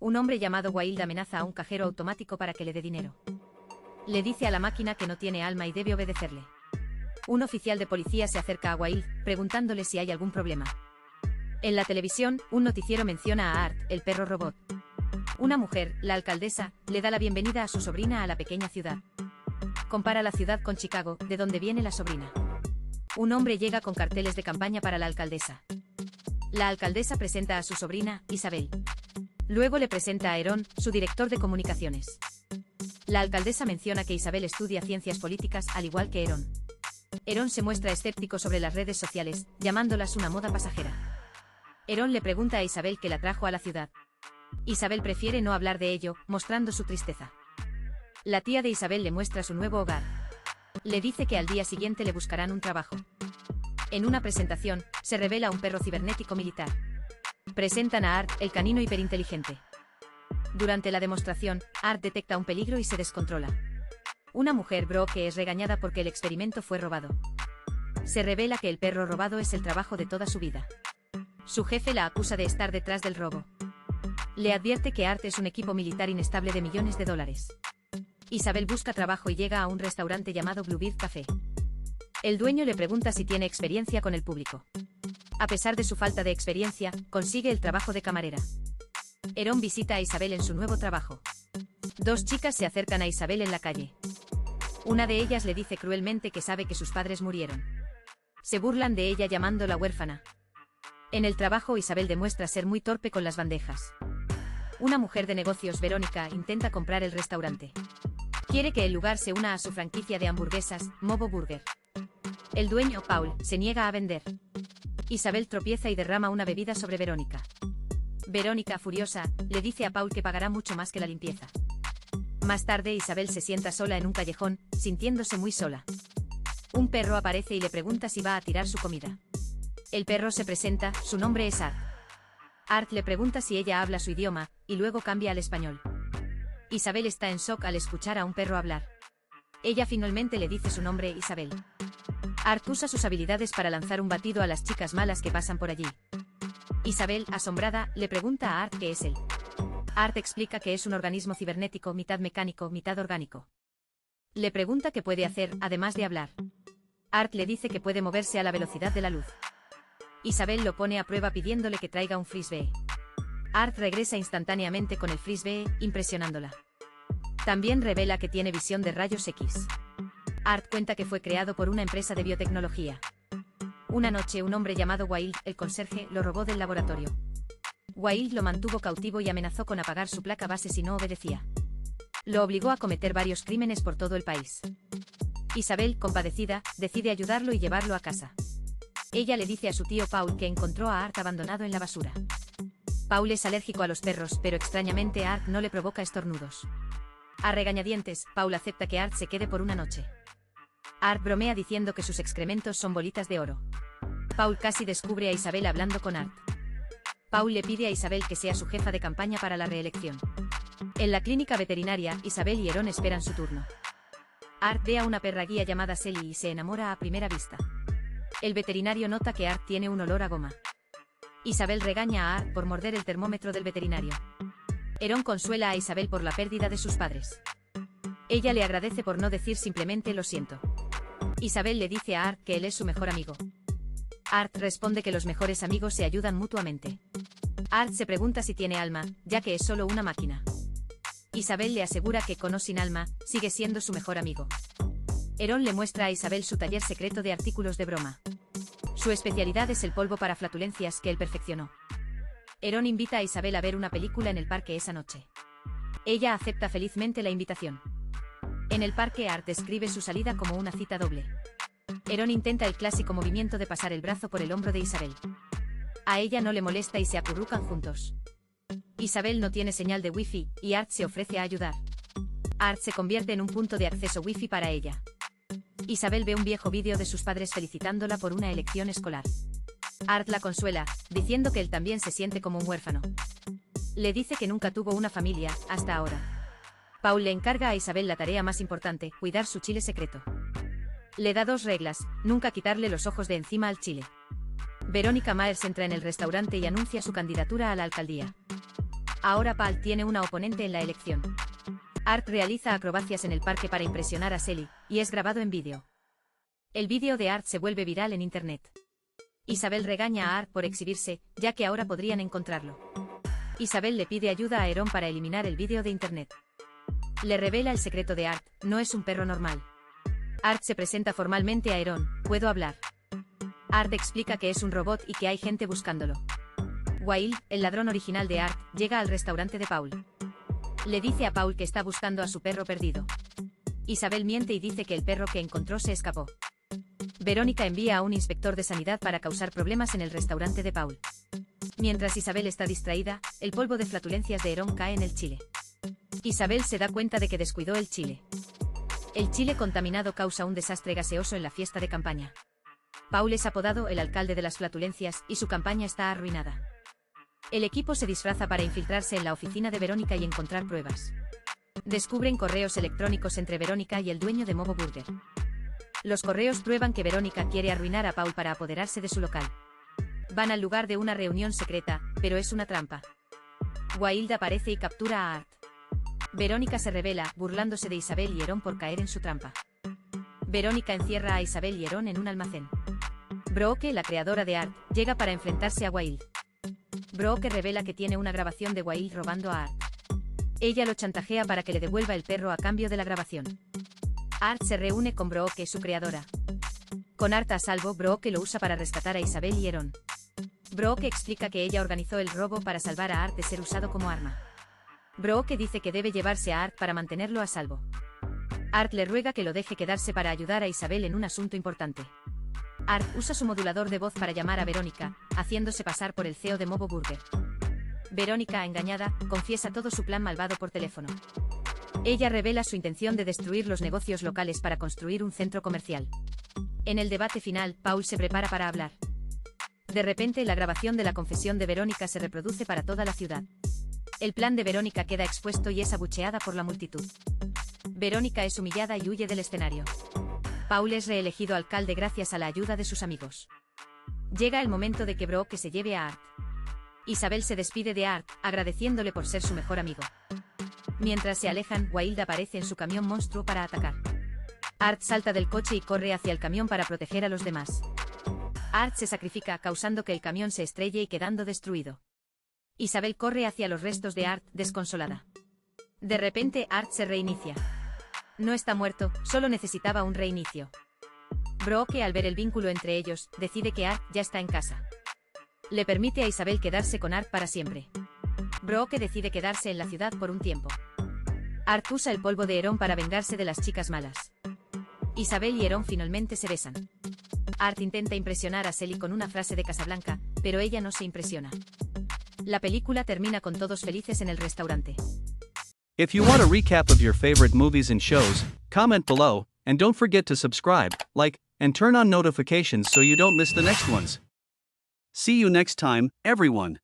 Un hombre llamado Wild amenaza a un cajero automático para que le dé dinero. Le dice a la máquina que no tiene alma y debe obedecerle. Un oficial de policía se acerca a Wild, preguntándole si hay algún problema. En la televisión, un noticiero menciona a Art, el perro robot. Una mujer, la alcaldesa, le da la bienvenida a su sobrina a la pequeña ciudad. Compara la ciudad con Chicago, de donde viene la sobrina. Un hombre llega con carteles de campaña para la alcaldesa. La alcaldesa presenta a su sobrina, Isabel. Luego le presenta a Aaron, su director de comunicaciones. La alcaldesa menciona que Isabel estudia ciencias políticas al igual que Aaron. Aaron se muestra escéptico sobre las redes sociales, llamándolas una moda pasajera. Aaron le pregunta a Isabel qué la trajo a la ciudad. Isabel prefiere no hablar de ello, mostrando su tristeza. La tía de Isabel le muestra su nuevo hogar. Le dice que al día siguiente le buscarán un trabajo. En una presentación, se revela un perro cibernético militar. Presentan a Art, el canino hiperinteligente. Durante la demostración, Art detecta un peligro y se descontrola. Una mujer Brooke es regañada porque el experimento fue robado. Se revela que el perro robado es el trabajo de toda su vida. Su jefe la acusa de estar detrás del robo. Le advierte que Art es un equipo militar inestable de millones de dólares. Isabel busca trabajo y llega a un restaurante llamado Bluebird Café. El dueño le pregunta si tiene experiencia con el público. A pesar de su falta de experiencia, consigue el trabajo de camarera. Aaron visita a Isabel en su nuevo trabajo. Dos chicas se acercan a Isabel en la calle. Una de ellas le dice cruelmente que sabe que sus padres murieron. Se burlan de ella llamándola huérfana. En el trabajo Isabel demuestra ser muy torpe con las bandejas. Una mujer de negocios, Verónica, intenta comprar el restaurante. Quiere que el lugar se una a su franquicia de hamburguesas, Mobo Burger. El dueño, Paul, se niega a vender. Isabel tropieza y derrama una bebida sobre Verónica. Verónica, furiosa, le dice a Paul que pagará mucho más que la limpieza. Más tarde Isabel se sienta sola en un callejón, sintiéndose muy sola. Un perro aparece y le pregunta si va a tirar su comida. El perro se presenta, su nombre es Art. Art le pregunta si ella habla su idioma, y luego cambia al español. Isabel está en shock al escuchar a un perro hablar. Ella finalmente le dice su nombre, Isabel. Art usa sus habilidades para lanzar un batido a las chicas malas que pasan por allí. Isabel, asombrada, le pregunta a Art qué es él. Art explica que es un organismo cibernético mitad mecánico, mitad orgánico. Le pregunta qué puede hacer, además de hablar. Art le dice que puede moverse a la velocidad de la luz. Isabel lo pone a prueba pidiéndole que traiga un frisbee. Art regresa instantáneamente con el frisbee, impresionándola. También revela que tiene visión de rayos X. Art cuenta que fue creado por una empresa de biotecnología. Una noche un hombre llamado Wild, el conserje, lo robó del laboratorio. Wild lo mantuvo cautivo y amenazó con apagar su placa base si no obedecía. Lo obligó a cometer varios crímenes por todo el país. Isabel, compadecida, decide ayudarlo y llevarlo a casa. Ella le dice a su tío Paul que encontró a Art abandonado en la basura. Paul es alérgico a los perros, pero extrañamente a Art no le provoca estornudos. A regañadientes, Paul acepta que Art se quede por una noche. Art bromea diciendo que sus excrementos son bolitas de oro. Paul casi descubre a Isabel hablando con Art. Paul le pide a Isabel que sea su jefa de campaña para la reelección. En la clínica veterinaria, Isabel y Aaron esperan su turno. Art ve a una perra guía llamada Sally y se enamora a primera vista. El veterinario nota que Art tiene un olor a goma. Isabel regaña a Art por morder el termómetro del veterinario. Aaron consuela a Isabel por la pérdida de sus padres. Ella le agradece por no decir simplemente lo siento. Isabel le dice a Art que él es su mejor amigo. Art responde que los mejores amigos se ayudan mutuamente. Art se pregunta si tiene alma, ya que es solo una máquina. Isabel le asegura que con o sin alma, sigue siendo su mejor amigo. Aaron le muestra a Isabel su taller secreto de artículos de broma. Su especialidad es el polvo para flatulencias que él perfeccionó. Aaron invita a Isabel a ver una película en el parque esa noche. Ella acepta felizmente la invitación. En el parque Art describe su salida como una cita doble. Aaron intenta el clásico movimiento de pasar el brazo por el hombro de Isabel. A ella no le molesta y se acurrucan juntos. Isabel no tiene señal de wifi, y Art se ofrece a ayudar. Art se convierte en un punto de acceso wifi para ella. Isabel ve un viejo vídeo de sus padres felicitándola por una elección escolar. Art la consuela, diciendo que él también se siente como un huérfano. Le dice que nunca tuvo una familia, hasta ahora. Paul le encarga a Isabel la tarea más importante, cuidar su chile secreto. Le da 2 reglas, nunca quitarle los ojos de encima al chile. Verónica Myers entra en el restaurante y anuncia su candidatura a la alcaldía. Ahora Pal tiene una oponente en la elección. Art realiza acrobacias en el parque para impresionar a Sally, y es grabado en vídeo. El vídeo de Art se vuelve viral en internet. Isabel regaña a Art por exhibirse, ya que ahora podrían encontrarlo. Isabel le pide ayuda a Aaron para eliminar el vídeo de internet. Le revela el secreto de Art, no es un perro normal. Art se presenta formalmente a Aaron, puedo hablar. Art explica que es un robot y que hay gente buscándolo. Wail, el ladrón original de Art, llega al restaurante de Paul. Le dice a Paul que está buscando a su perro perdido. Isabel miente y dice que el perro que encontró se escapó. Verónica envía a un inspector de sanidad para causar problemas en el restaurante de Paul. Mientras Isabel está distraída, el polvo de flatulencias de Aaron cae en el chile. Isabel se da cuenta de que descuidó el chile. El chile contaminado causa un desastre gaseoso en la fiesta de campaña. Paul es apodado el alcalde de las flatulencias y su campaña está arruinada. El equipo se disfraza para infiltrarse en la oficina de Verónica y encontrar pruebas. Descubren correos electrónicos entre Verónica y el dueño de Mobo Burger. Los correos prueban que Verónica quiere arruinar a Paul para apoderarse de su local. Van al lugar de una reunión secreta, pero es una trampa. Wilde aparece y captura a Art. Verónica se revela, burlándose de Isabel y Aaron por caer en su trampa. Verónica encierra a Isabel y Aaron en un almacén. Brooke, la creadora de Art, llega para enfrentarse a Wilde. Brooke revela que tiene una grabación de Wilde robando a Art. Ella lo chantajea para que le devuelva el perro a cambio de la grabación. Art se reúne con Brooke, su creadora. Con Art a salvo, Brooke lo usa para rescatar a Isabel y Aaron. Brooke explica que ella organizó el robo para salvar a Art de ser usado como arma. Brooke dice que debe llevarse a Art para mantenerlo a salvo. Art le ruega que lo deje quedarse para ayudar a Isabel en un asunto importante. Art usa su modulador de voz para llamar a Verónica, haciéndose pasar por el CEO de Mobo Burger. Verónica, engañada, confiesa todo su plan malvado por teléfono. Ella revela su intención de destruir los negocios locales para construir un centro comercial. En el debate final, Paul se prepara para hablar. De repente, la grabación de la confesión de Verónica se reproduce para toda la ciudad. El plan de Verónica queda expuesto y es abucheada por la multitud. Verónica es humillada y huye del escenario. Paul es reelegido alcalde gracias a la ayuda de sus amigos. Llega el momento de que Brooke se lleve a Art. Isabel se despide de Art, agradeciéndole por ser su mejor amigo. Mientras se alejan, Wilde aparece en su camión monstruo para atacar. Art salta del coche y corre hacia el camión para proteger a los demás. Art se sacrifica, causando que el camión se estrelle y quedando destruido. Isabel corre hacia los restos de Art, desconsolada. De repente, Art se reinicia. No está muerto, solo necesitaba un reinicio. Brooke, al ver el vínculo entre ellos, decide que Art ya está en casa. Le permite a Isabel quedarse con Art para siempre. Brooke decide quedarse en la ciudad por un tiempo. Art usa el polvo de Aaron para vengarse de las chicas malas. Isabel y Aaron finalmente se besan. Art intenta impresionar a Sally con una frase de Casablanca, pero ella no se impresiona. La película termina con todos felices en el restaurante. If you want a recap of your favorite movies and shows, comment below, and don't forget to subscribe, like, and turn on notifications so you don't miss the next ones. See you next time, everyone.